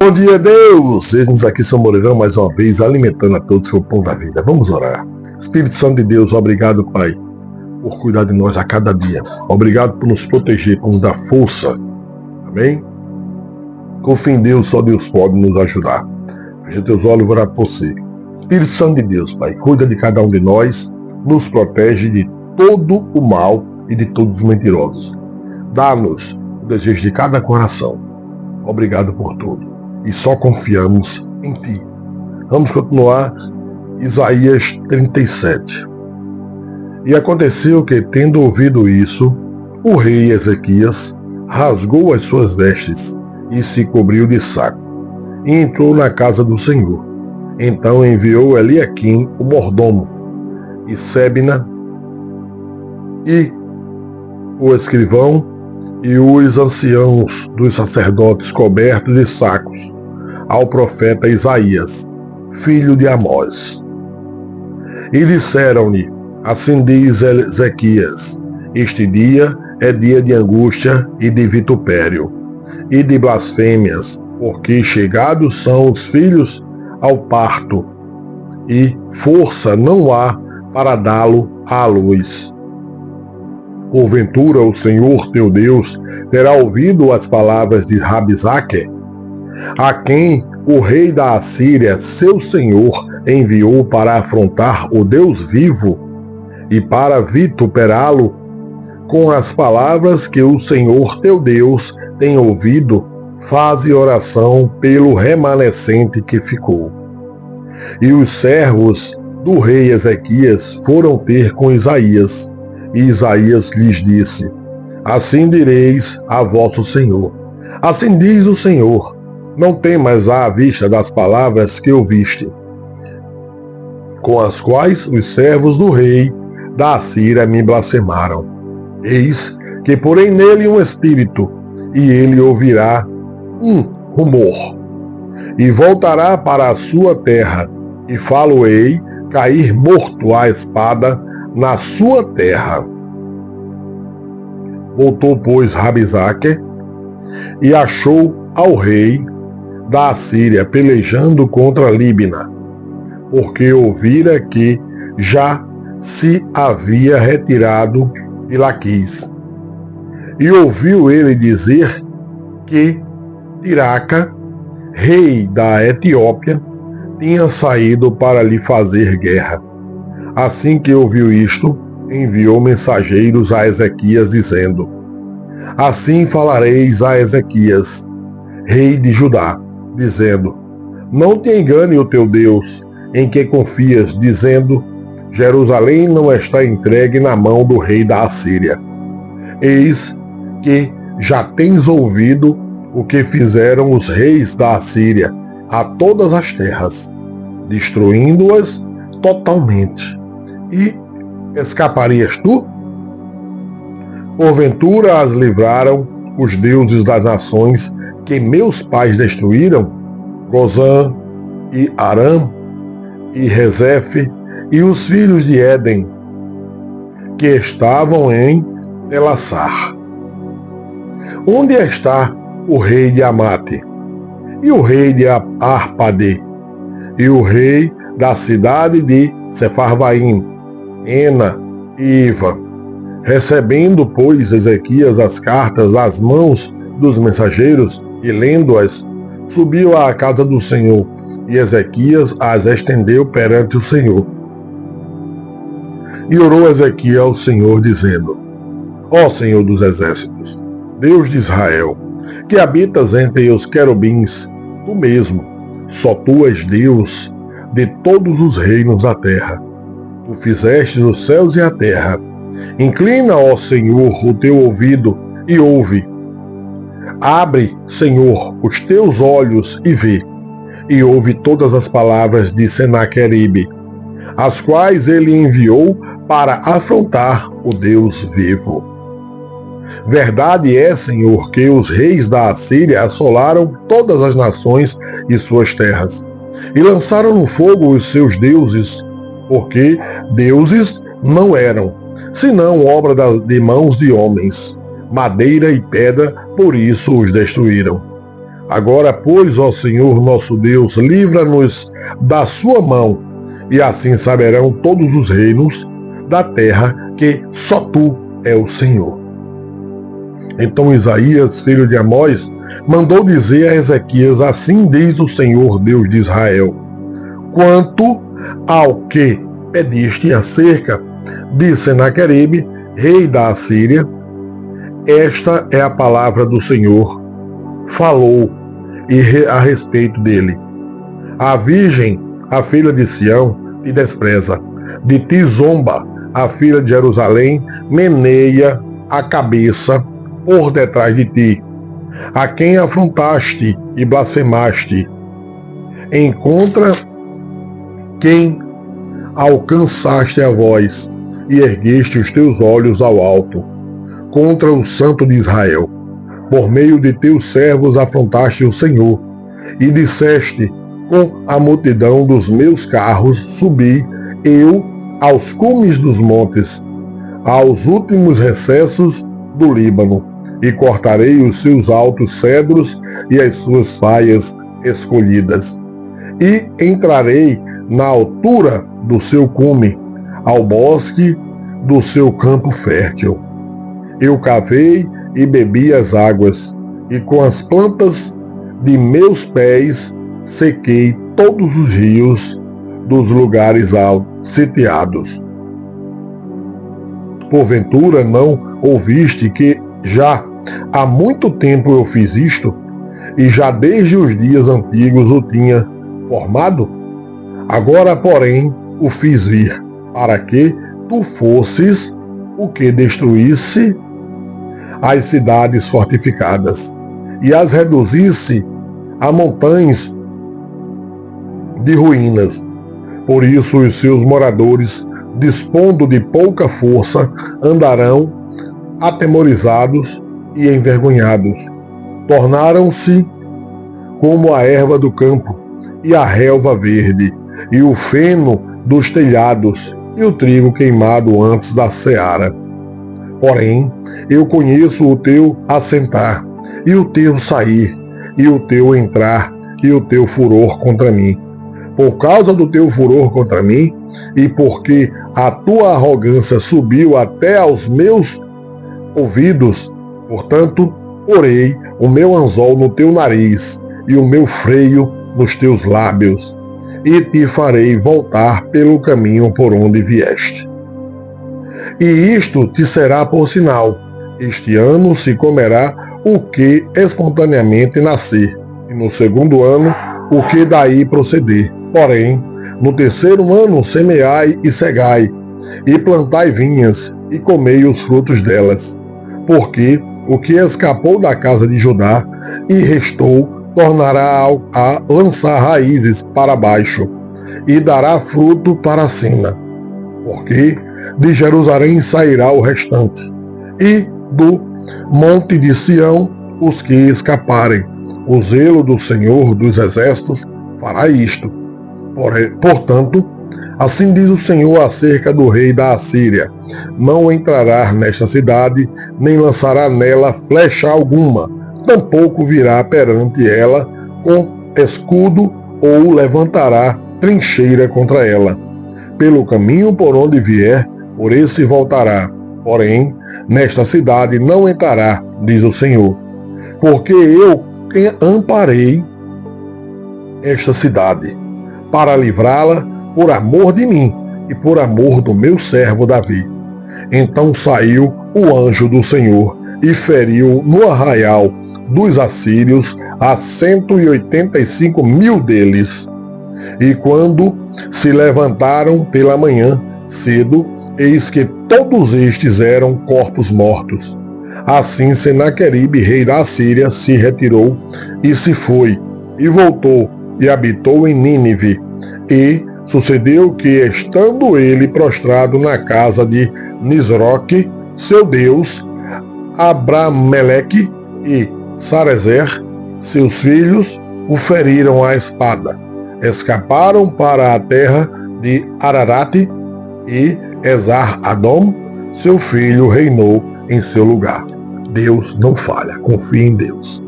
Bom dia, Deus! Estamos aqui, São Moreirão, mais uma vez, alimentando a todos com o pão da vida. Vamos orar. Espírito Santo de Deus, obrigado, Pai, por cuidar de nós a cada dia. Obrigado por nos proteger, por nos dar força. Amém? Confie em Deus, só Deus pode nos ajudar. Fecha teus olhos e vou orar por você. Espírito Santo de Deus, Pai, cuida de cada um de nós, nos protege de todo o mal e de todos os mentirosos. Dá-nos o desejo de cada coração. Obrigado por tudo. E só confiamos em Ti. Vamos continuar Isaías 37. E aconteceu que, tendo ouvido isso, o rei Ezequias rasgou as suas vestes e se cobriu de saco, e entrou na casa do Senhor. Então enviou Eliaquim, o mordomo, e Sebna, e o escrivão, e os anciãos dos sacerdotes cobertos de sacos, ao profeta Isaías, filho de Amós. E disseram-lhe: assim diz Ezequias, este dia é dia de angústia e de vitupério, e de blasfêmias, porque chegados são os filhos ao parto, e força não há para dá-lo à luz. Porventura o Senhor teu Deus terá ouvido as palavras de Rabisaque, a quem o rei da Assíria, seu senhor, enviou para afrontar o Deus vivo e para vituperá-lo com as palavras que o Senhor teu Deus tem ouvido. Faze oração pelo remanescente que ficou. E os servos do rei Ezequias foram ter com Isaías, e Isaías lhes disse: assim direis a vosso Senhor. Assim diz o Senhor: não temas à vista das palavras que ouviste, com as quais os servos do rei da Assíria me blasfemaram. Eis que porei nele um espírito, e ele ouvirá um rumor, e voltará para a sua terra, e falo-ei cair morto à espada na sua terra. Voltou, pois, Rabisaque, e achou ao rei da Assíria pelejando contra Líbina, porque ouvira que já se havia retirado de Laquis. E ouviu ele dizer que Tiraca, rei da Etiópia, tinha saído para lhe fazer guerra. Assim que ouviu isto, enviou mensageiros a Ezequias, dizendo: assim falareis a Ezequias, rei de Judá, dizendo: não te engane o teu Deus, em que confias, dizendo: Jerusalém não está entregue na mão do rei da Assíria. Eis que já tens ouvido o que fizeram os reis da Assíria a todas as terras, destruindo-as totalmente. E escaparias tu? Porventura as livraram os deuses das nações que meus pais destruíram, Gozã e Aram e Rezefe e os filhos de Éden, que estavam em Telassar. Onde está o rei de Amate, e o rei de Arpade, e o rei da cidade de Sefarvaim, Ena e Iva? Recebendo, pois, Ezequias as cartas das mãos dos mensageiros, e lendo-as, subiu à casa do Senhor, e Ezequias as estendeu perante o Senhor. E orou Ezequias ao Senhor, dizendo: ó Senhor dos exércitos, Deus de Israel, que habitas entre os querubins, tu mesmo, só tu és Deus de todos os reinos da terra. Tu fizestes os céus e a terra. Inclina, ó Senhor, o teu ouvido e ouve. Abre, Senhor, os teus olhos e vê, e ouve todas as palavras de Senaqueribe, as quais ele enviou para afrontar o Deus vivo. Verdade é, Senhor, que os reis da Assíria assolaram todas as nações e suas terras, e lançaram no fogo os seus deuses, porque deuses não eram, senão obra de mãos de homens, madeira e pedra, por isso os destruíram. Agora, pois, ó Senhor nosso Deus, livra-nos da sua mão, e assim saberão todos os reinos da terra que só tu é o Senhor. Então Isaías, filho de Amós, mandou dizer a Ezequias: assim diz o Senhor Deus de Israel: quanto ao que pediste acerca de Senaqueribe, rei da Assíria, esta é a palavra do Senhor. Falou a respeito dele: a virgem, a filha de Sião, te despreza, de ti zomba, a filha de Jerusalém meneia a cabeça por detrás de ti, a quem afrontaste e blasfemaste. Encontra quem alcançaste a voz e ergueste os teus olhos ao alto, contra o Santo de Israel. Por meio de teus servos afrontaste o Senhor, e disseste: com a multidão dos meus carros subi eu aos cumes dos montes, aos últimos recessos do Líbano, e cortarei os seus altos cedros e as suas faias escolhidas. E entrarei na altura do seu cume, ao bosque do seu campo fértil. Eu cavei e bebi as águas, e com as plantas de meus pés sequei todos os rios dos lugares sitiados. Porventura não ouviste que já há muito tempo eu fiz isto, e já desde os dias antigos o tinha formado? Agora, porém, o fiz vir, para que tu fosses o que destruísse as cidades fortificadas, e as reduzisse a montanhas de ruínas. Por isso os seus moradores, dispondo de pouca força, andarão atemorizados e envergonhados. Tornaram-se como a erva do campo, e a relva verde, e o feno dos telhados, e o trigo queimado antes da seara. Porém, eu conheço o teu assentar, e o teu sair, e o teu entrar, e o teu furor contra mim. Por causa do teu furor contra mim, e porque a tua arrogância subiu até aos meus ouvidos, portanto, porei o meu anzol no teu nariz, e o meu freio nos teus lábios, e te farei voltar pelo caminho por onde vieste. E isto te será por sinal: este ano se comerá o que espontaneamente nascer, e no segundo ano o que daí proceder. Porém, no terceiro ano semeai e cegai, e plantai vinhas, e comei os frutos delas. Porque o que escapou da casa de Judá e restou, tornará a lançar raízes para baixo, e dará fruto para cima. Porque de Jerusalém sairá o restante, e do monte de Sião os que escaparem. O zelo do Senhor dos Exércitos fará isto. Portanto, assim diz o Senhor acerca do rei da Assíria: não entrará nesta cidade, nem lançará nela flecha alguma, tampouco virá perante ela com escudo, ou levantará trincheira contra ela. Pelo caminho por onde vier, por esse voltará. Porém, nesta cidade não entrará, diz o Senhor, porque eu amparei esta cidade, para livrá-la por amor de mim e por amor do meu servo Davi. Então saiu o anjo do Senhor e feriu no arraial dos assírios a 185.000 deles. E quando se levantaram pela manhã cedo, eis que todos estes eram corpos mortos. Assim Senaqueribe, rei da Assíria, se retirou e se foi, e voltou e habitou em Nínive. E sucedeu que, estando ele prostrado na casa de Nisroque, seu deus, Abrameleque e Sarezer, seus filhos, o feriram à espada. Escaparam para a terra de Ararate, e Esar-Adom, seu filho, reinou em seu lugar. Deus não falha, confie em Deus.